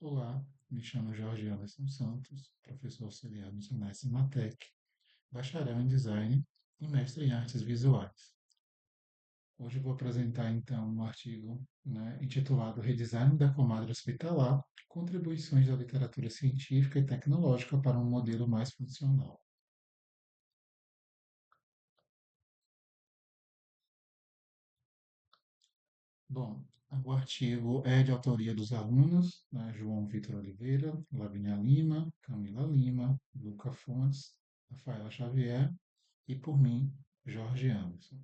Olá, me chamo Jorge Anderson Santos, professor auxiliar no Senai Cimatec, bacharel em design e mestre em artes visuais. Hoje eu vou apresentar então um artigo, intitulado Redesign da Comadre Hospitalar, contribuições da literatura científica e tecnológica para um modelo mais funcional. Bom, o artigo é de autoria dos alunos, João Vitor Oliveira, Lavínia Lima, Camila Lima, Luca Fontes, Rafaela Xavier e por mim, Jorge Anderson.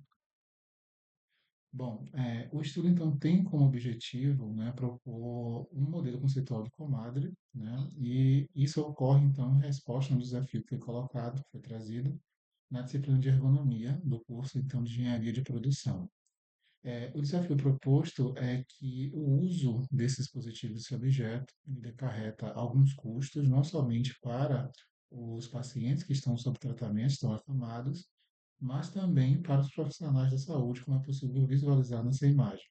Bom, o estudo então tem como objetivo, propor um modelo conceitual de comadre, e isso ocorre então em resposta a um desafio que foi colocado, foi trazido na disciplina de ergonomia do curso então de engenharia de produção. O desafio proposto é que o uso desse dispositivo, desse objeto, ele acarreta alguns custos, não somente para os pacientes que estão sob tratamento, estão acamados, mas também para os profissionais da saúde, como é possível visualizar nessa imagem,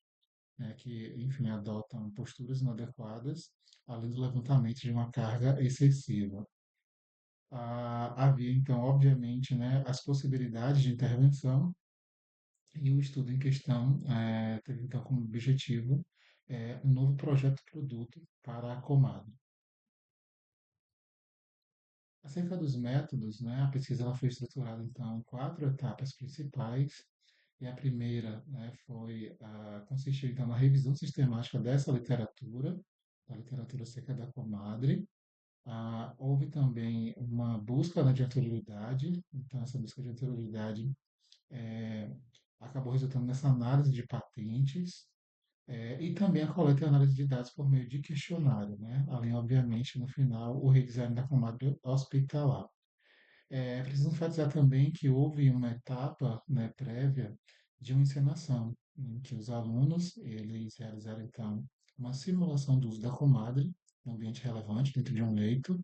que, enfim, adotam posturas inadequadas, além do levantamento de uma carga excessiva. Havia, então, obviamente, as possibilidades de intervenção e o estudo em questão teve, então, como objetivo um novo projeto-produto para a Comado. Acerca dos métodos, a pesquisa ela foi estruturada, então, em quatro etapas principais. E a primeira, consistiu, então, na revisão sistemática dessa literatura, da literatura seca da comadre. Houve também uma busca, de anterioridade, então essa busca de anterioridade eh, acabou resultando nessa análise de patentes, e também a coleta e análise de dados por meio de questionário, além, obviamente, no final, o redesign da comadre hospitalar. É preciso enfatizar também que houve uma etapa, prévia de uma encenação, em que os alunos eles realizaram então uma simulação do uso da comadre no ambiente relevante, dentro de um leito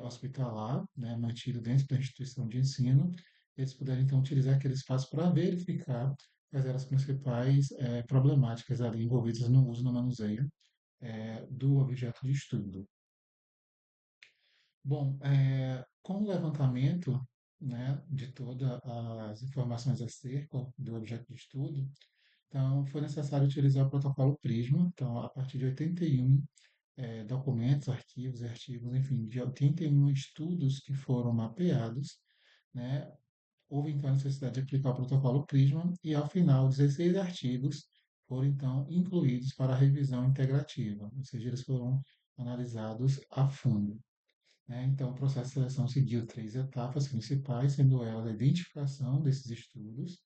hospitalar, mantido dentro da instituição de ensino. Eles puderam então utilizar aquele espaço para verificar quais eram as principais problemáticas ali envolvidas no uso e no manuseio do objeto de estudo. Bom, com o levantamento, de todas as informações acerca do objeto de estudo, então foi necessário utilizar o protocolo Prisma. Então, a partir de 81 documentos, arquivos e artigos, enfim, de 81 estudos que foram mapeados, né, houve então a necessidade de aplicar o protocolo Prisma e, ao final, 16 artigos foram então incluídos para a revisão integrativa, ou seja, eles foram analisados a fundo. Então, o processo de seleção seguiu três etapas principais, sendo elas a identificação desses estudos,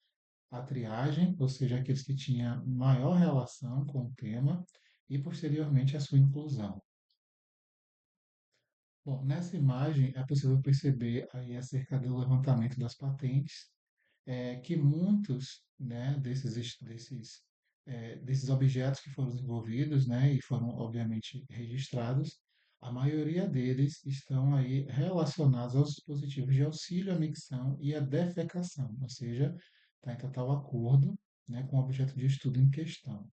a triagem, ou seja, aqueles que tinham maior relação com o tema, e posteriormente a sua inclusão. Bom, nessa imagem é possível perceber aí acerca do levantamento das patentes, que muitos, desses objetos que foram desenvolvidos, e foram obviamente registrados, a maioria deles estão aí relacionados aos dispositivos de auxílio à micção e à defecação, ou seja, está em total acordo, com o objeto de estudo em questão.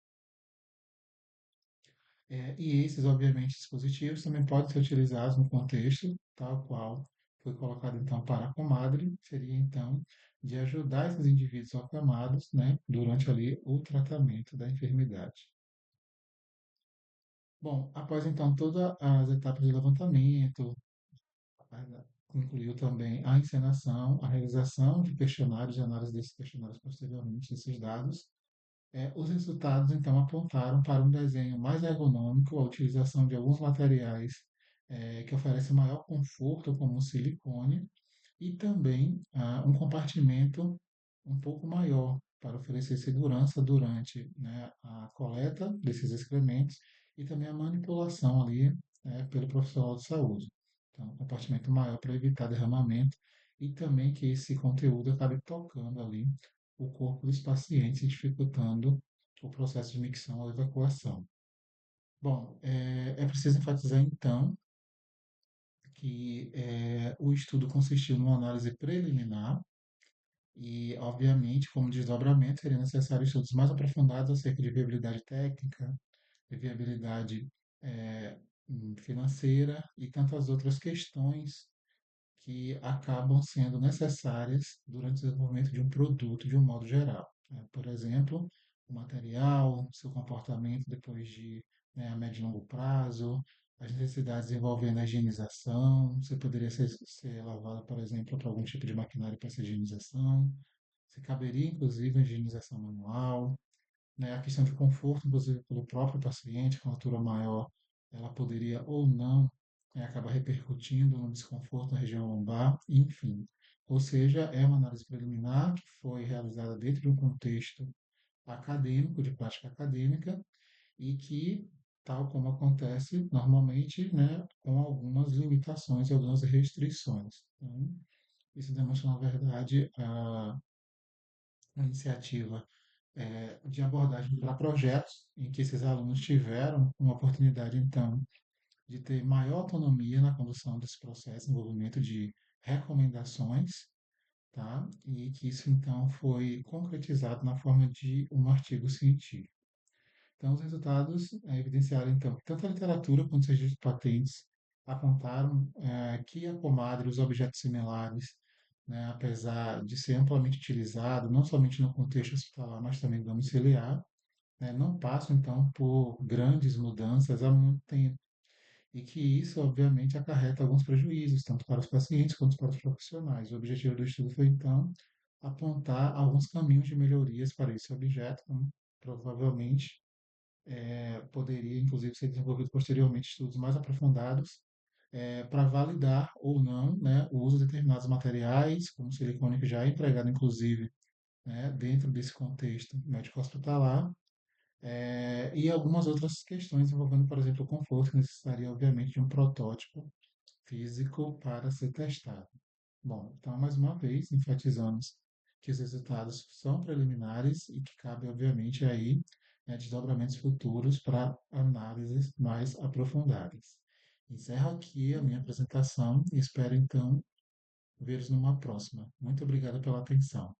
E esses, obviamente, dispositivos também podem ser utilizados no contexto tal qual foi colocado então para a comadre, seria então de ajudar esses indivíduos acamados, durante ali o tratamento da enfermidade. Bom, após então todas as etapas de levantamento, incluiu também a encenação, a realização de questionários e análise desses questionários posteriormente, desses dados. Os resultados, então, apontaram para um desenho mais ergonômico, a utilização de alguns materiais que oferecem maior conforto, como o silicone, e também um compartimento um pouco maior para oferecer segurança durante, a coleta desses excrementos e também a manipulação ali pelo profissional de saúde. Então, um compartimento maior para evitar derramamento e também que esse conteúdo acabe tocando ali o corpo dos pacientes, dificultando o processo de micção ou evacuação. Bom, é preciso enfatizar então que o estudo consistiu numa análise preliminar e, obviamente, como desdobramento, seria necessário estudos mais aprofundados acerca de viabilidade técnica, de viabilidade financeira e tantas outras questões que acabam sendo necessárias durante o desenvolvimento de um produto de um modo geral, né? Por exemplo, o material, seu comportamento depois de, né, a médio e longo prazo, as necessidades envolvendo a higienização, se poderia ser lavado, por exemplo, para algum tipo de maquinário para essa higienização, se caberia inclusive a higienização manual, né? A questão de conforto, inclusive pelo próprio paciente, com altura maior, ela poderia ou não, acabar repercutindo no desconforto na região lombar, enfim. Ou seja, é uma análise preliminar que foi realizada dentro de um contexto acadêmico, de prática acadêmica, e que, tal como acontece normalmente, né, com algumas limitações e algumas restrições. Então, isso demonstra, na verdade, a iniciativa de abordagem para projetos em que esses alunos tiveram uma oportunidade, então, de ter maior autonomia na condução desse processo, envolvimento de recomendações, tá? E que isso, então, foi concretizado na forma de um artigo científico. Então, os resultados evidenciaram, então, que tanto a literatura quanto os registros de patentes apontaram que a pomada e os objetos similares, né, apesar de ser amplamente utilizado, não somente no contexto hospitalar, mas também domiciliar, né, não passam, então, por grandes mudanças há muito tempo. E que isso, obviamente, acarreta alguns prejuízos, tanto para os pacientes quanto para os profissionais. O objetivo do estudo foi, então, apontar alguns caminhos de melhorias para esse objeto, então, provavelmente poderia, inclusive, ser desenvolvido posteriormente estudos mais aprofundados para validar ou não, né, o uso de determinados materiais, como silicone que já é empregado, inclusive, né, dentro desse contexto médico hospitalar, e algumas outras questões envolvendo, por exemplo, o conforto, que necessitaria, obviamente, de um protótipo físico para ser testado. Bom, então, mais uma vez, enfatizamos que os resultados são preliminares e que cabe, obviamente, aí, desdobramentos futuros para análises mais aprofundadas. Encerro aqui a minha apresentação e espero, então, ver-os numa próxima. Muito obrigado pela atenção.